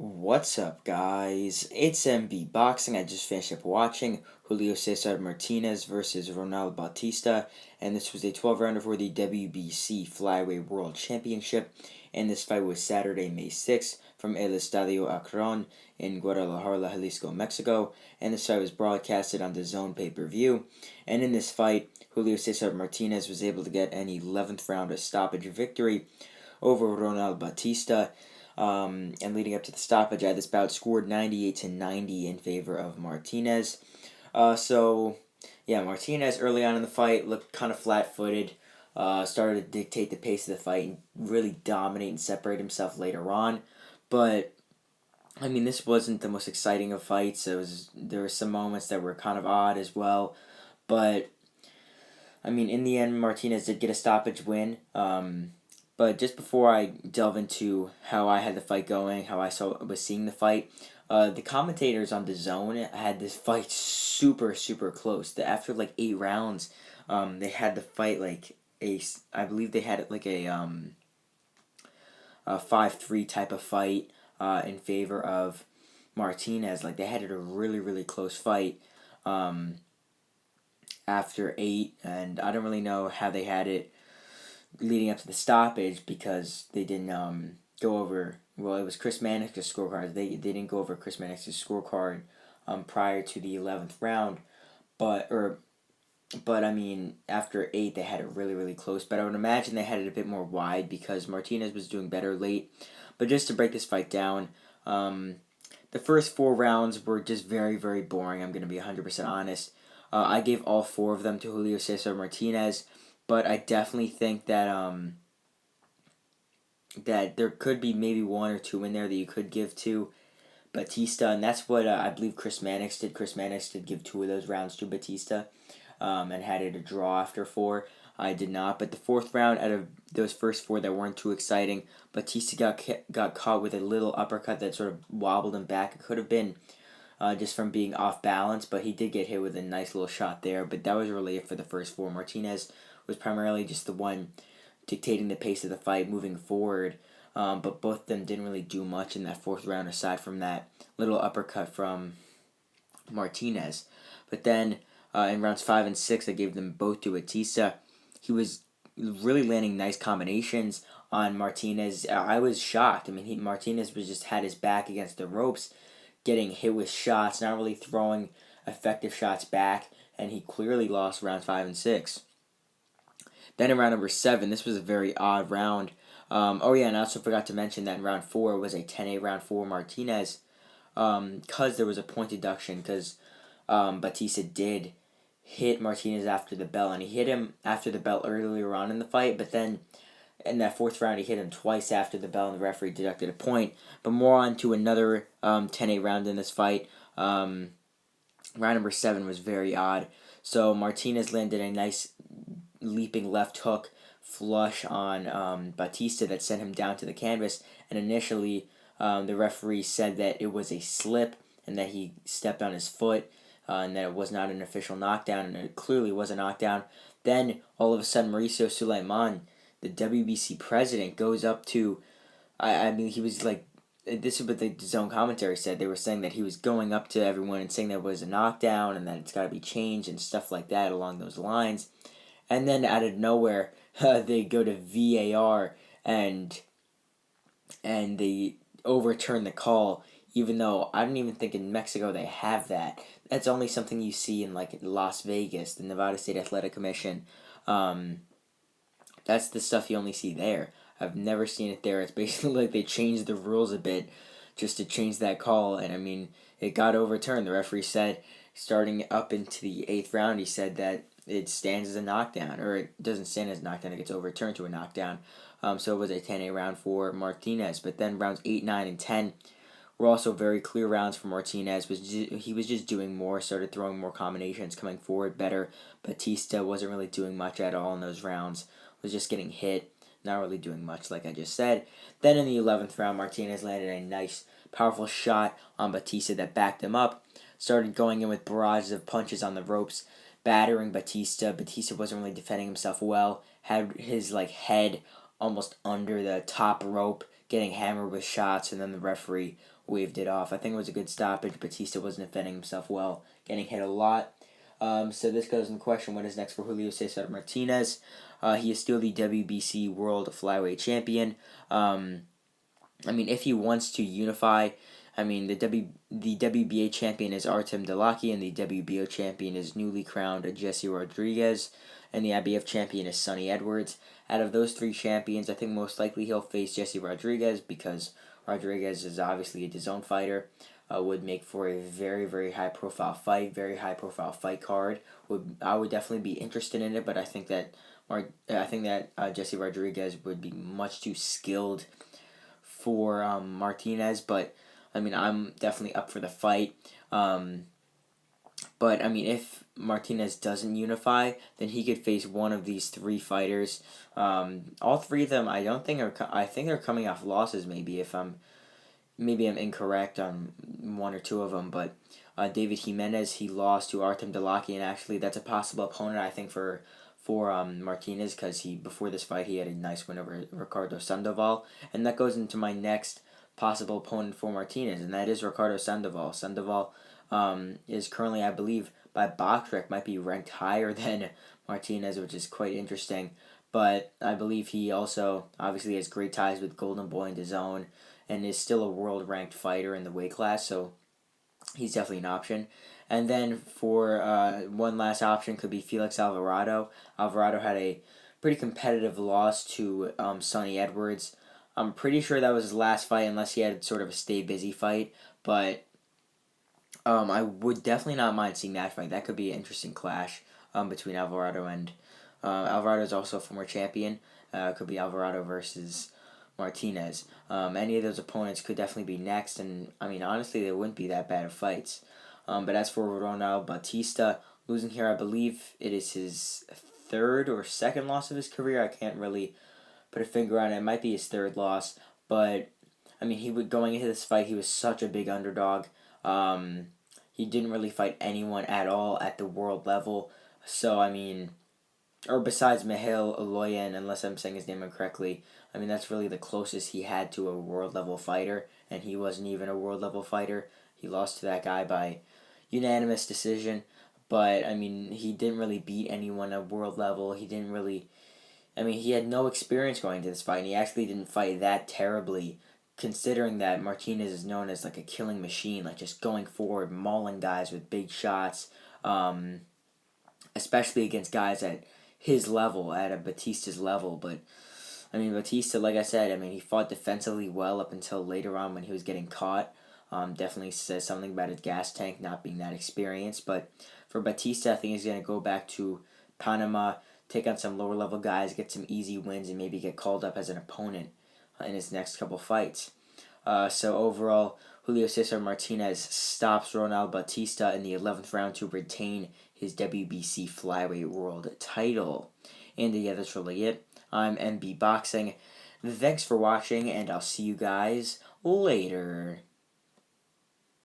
What's up, guys? It's MB Boxing. I just finished up watching Julio Cesar Martinez versus Ronal Batista, and this was a 12-rounder for the WBC Flyweight World Championship. And this fight was Saturday, May 6th, from El Estadio Akron in Guadalajara, Jalisco, Mexico. And this fight was broadcasted on the Zone pay-per-view. And in this fight, Julio Cesar Martinez was able to get an 11th round stoppage victory over Ronal Batista. And leading up to the stoppage, I had this bout scored 98-90 in favor of Martinez. Martinez early on in the fight looked kind of flat-footed. Started to dictate the pace of the fight and really dominate and separate himself later on. But I mean, this wasn't the most exciting of fights. There were some moments that were kind of odd as well. But I mean, in the end, Martinez did get a stoppage win. But just before I delve into how I had the fight going, how I was seeing the fight, the commentators on the Zone had this fight super, super close. After like 8 rounds, they had the fight I believe they had it like a 5-3 type of fight in favor of Martinez. Like they had it a really, really close fight after 8, and I don't really know how they had it leading up to the stoppage because they didn't go over. Well, it was Chris Mannix's scorecard. They didn't go over Chris Mannix's scorecard prior to the 11th round, but I mean after 8 they had it really, really close. But I would imagine they had it a bit more wide because Martinez was doing better late. But just to break this fight down, the first 4 rounds were just very, very boring. I'm gonna be 100% honest. I gave all 4 of them to Julio Cesar Martinez. But I definitely think that that there could be maybe 1 or 2 in there that you could give to Batista, and that's what I believe Chris Mannix did. Chris Mannix did give 2 of those rounds to Batista, and had it a draw after 4. I did not, but the 4th round, out of those first 4 that weren't too exciting, Batista got caught with a little uppercut that sort of wobbled him back. It could have been just from being off balance, but he did get hit with a nice little shot there. But that was really it for the first 4. Martinez was primarily just the one dictating the pace of the fight moving forward. But both of them didn't really do much in that 4th round aside from that little uppercut from Martinez. But then in rounds 5 and 6, I gave them both to Batista. He was really landing nice combinations on Martinez. I was shocked. I mean, Martinez was just had his back against the ropes, getting hit with shots, not really throwing effective shots back, and he clearly lost rounds 5 and 6. Then in round number 7, this was a very odd round. And I also forgot to mention that in round 4 was a 10-8 round for Martinez, because there was a point deduction, because Batista did hit Martinez after the bell, and he hit him after the bell earlier on in the fight, but then in that 4th round he hit him twice after the bell, and the referee deducted a point. But more on to another 10-8 round in this fight. Round number 7 was very odd. So Martinez landed a nice leaping left hook flush on Batista that sent him down to the canvas, and initially the referee said that it was a slip and that he stepped on his foot, and that it was not an official knockdown, and it clearly was a knockdown. Then all of a sudden Mauricio Sulaiman, the WBC president, goes up to he was like, this is what the Zone commentary said. They were saying that he was going up to everyone and saying that it was a knockdown and that it's got to be changed and stuff like that along those lines. And then out of nowhere, they go to VAR and they overturn the call, even though I don't even think in Mexico they have that. That's only something you see in like Las Vegas, the Nevada State Athletic Commission. That's the stuff you only see there. I've never seen it there. It's basically like they changed the rules a bit just to change that call, and I mean, it got overturned. The referee said, starting up into the 8th round, he said that it stands as a knockdown, or it doesn't stand as a knockdown, it gets overturned to a knockdown. So it was a 10-8 round for Martinez. But then rounds 8, 9, and 10 were also very clear rounds for Martinez. He was just doing more, started throwing more combinations, coming forward better. Batista wasn't really doing much at all in those rounds, was just getting hit, not really doing much like I just said. Then in the 11th round, Martinez landed a nice, powerful shot on Batista that backed him up, started going in with barrages of punches on the ropes, battering Batista. Batista wasn't really defending himself well, had his head almost under the top rope, getting hammered with shots, and then the referee waved it off. I think it was a good stoppage. Batista wasn't defending himself well, getting hit a lot. So this goes in question, what is next for Julio Cesar Martinez? He is still the WBC World Flyweight Champion. If he wants to unify, the WBA champion is Artem Dalaki, and the WBO champion is newly crowned Jesse Rodriguez, and the IBF champion is Sonny Edwards. Out of those three champions, I think most likely he'll face Jesse Rodriguez, because Rodriguez is obviously a DAZN fighter. Would make for a very, very high profile fight, card. I would definitely be interested in it, but I think that Jesse Rodriguez would be much too skilled for Martinez. But I'm definitely up for the fight. If Martinez doesn't unify, then he could face one of these three fighters. All three of them, I think they're coming off losses. Maybe I'm incorrect on one or two of them, but David Jimenez, he lost to Artem Dalaki, and actually that's a possible opponent, I think, for Martinez, because before this fight he had a nice win over Ricardo Sandoval, and that goes into my next possible opponent for Martinez, and that is Ricardo Sandoval. Sandoval is currently, I believe, by BoxRec might be ranked higher than Martinez, which is quite interesting. But I believe he also obviously has great ties with Golden Boy and DAZN, and is still a world-ranked fighter in the weight class, so he's definitely an option. And then for one last option could be Felix Alvarado. Alvarado had a pretty competitive loss to Sonny Edwards. I'm pretty sure that was his last fight, unless he had sort of a stay busy fight. But I would definitely not mind seeing that fight. That could be an interesting clash between Alvarado and Alvarado is also a former champion. Could be Alvarado versus Martinez. Any of those opponents could definitely be next, and honestly, they wouldn't be that bad of fights. But as for Ronal Batista, losing here, I believe it is his third or second loss of his career. I can't really put a finger on it. It might be his third loss, but going into this fight, he was such a big underdog. He didn't really fight anyone at all at the world level. So or besides Mihail Aloyan, unless I'm saying his name incorrectly, that's really the closest he had to a world level fighter, and he wasn't even a world level fighter. He lost to that guy by unanimous decision, but he didn't really beat anyone at world level. He didn't really, he had no experience going to this fight, and he actually didn't fight that terribly, considering that Martinez is known as like a killing machine, like just going forward, mauling guys with big shots, especially against guys at his level, at a Batista's level. But Batista, like I said, he fought defensively well up until later on when he was getting caught. Definitely says something about his gas tank not being that experienced. But for Batista, I think he's going to go back to Panama, take on some lower level guys, get some easy wins, and maybe get called up as an opponent in his next couple fights. So overall, Julio Cesar Martinez stops Ronal Batista in the 11th round to retain his WBC Flyweight World title. And yeah, that's really it. I'm MB Boxing. Thanks for watching, and I'll see you guys later.